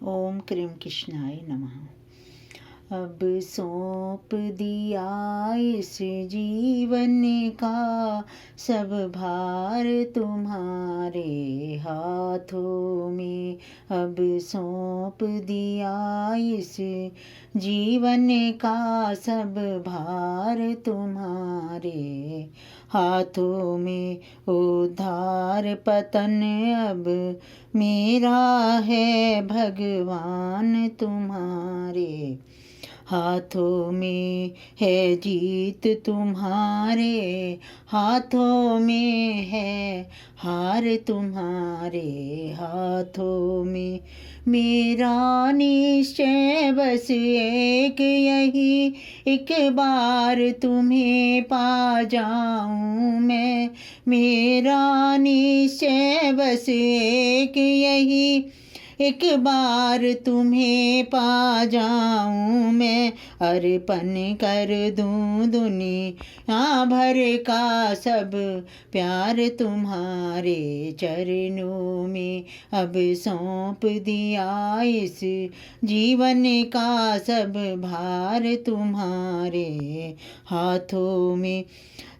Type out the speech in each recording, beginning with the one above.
ओम cream कृष्णाय नमः। अब सौंप दिया इस जीवन का सब भार तुम्हारे हाथों में। अब सौंप दिया इस जीवन का सब भार तुम्हारे हाथों में। उद्धार पतन अब मेरा है भगवान तुम्हारे हाथों में है। जीत तुम्हारे हाथों में है, हार तुम्हारे हाथों में। मेरा निश्चय बस एक यही, एक बार तुम्हें पा जाऊं मैं। मेरा निश्चय बस एक यही, एक बार तुम्हें पा जाऊं मैं। अर्पण कर दूं दुनिया भर का सब प्यार तुम्हारे चरणों में। अब सौंप दिया इस जीवन का सब भार तुम्हारे हाथों में।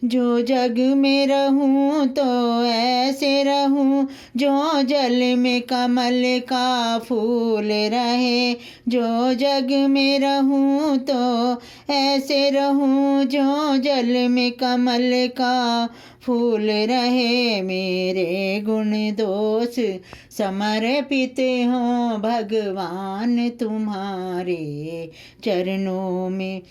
जो जग में रहूं तो ऐसे रहूं, जो जल में कमल का फूल रहे। जो जग में रहूं तो ऐसे रहूं, जो जल में कमल का फूल रहे। मेरे गुण दोष समर्पित हों भगवान तुम्हारे चरणों में।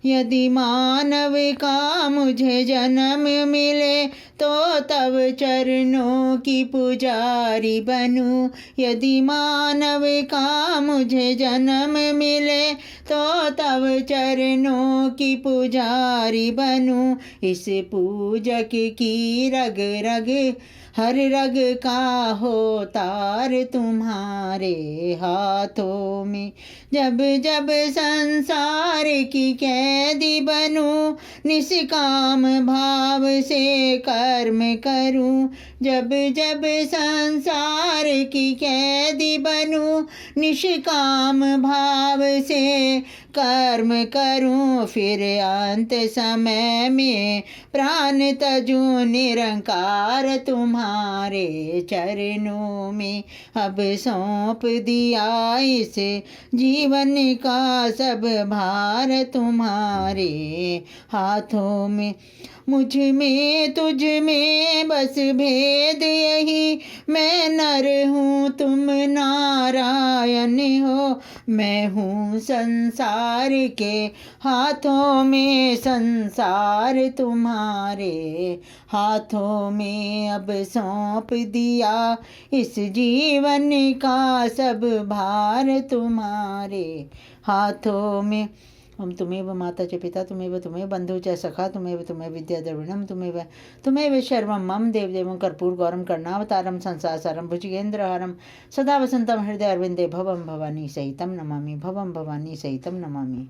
यदि मानव का मुझे जन्म मिले तो तब चरणों की पुजारी बनूं। यदि मानव का मुझे जन्म मिले तो तब चरणों की पुजारी बनूं। इस पूजक की रग रग, हर रग का हो तार तुम्हारे हाथों में। जब जब संसार की कैदी बनूं, निष्काम भाव से कर्म करूं। जब जब संसार की कैदी बनूं, निष्काम भाव से कर्म करूं। फिर अंत समय में प्राण तजूं निरंकार तुम्हारे चरणों में। अब सौंप दिया इस जीवन का सब भार तुम्हारे हाथों में। मुझ में तुझ में बस भेद यही, मैं नर हूँ तुम नारायण हो। मैं हूँ संसार के हाथों में, संसार तुम्हारे हाथों में। अब सौंप दिया इस जीवन का सब भार तुम्हारे हाथों में। हम तुम्हें माता च पिता तुम्हें बंधु च सखा तुम्हें विद्या द्रविणम तुम्हें शर्वम मम देवदेवं कर्पूर गौरम कर्णावतारम संसार सारम भुजगेंद्रहारम सदा वसंतम हृदय अरविंदे भवम भवानी सहितम नमामि। भवम भवानी सहितम नमामि।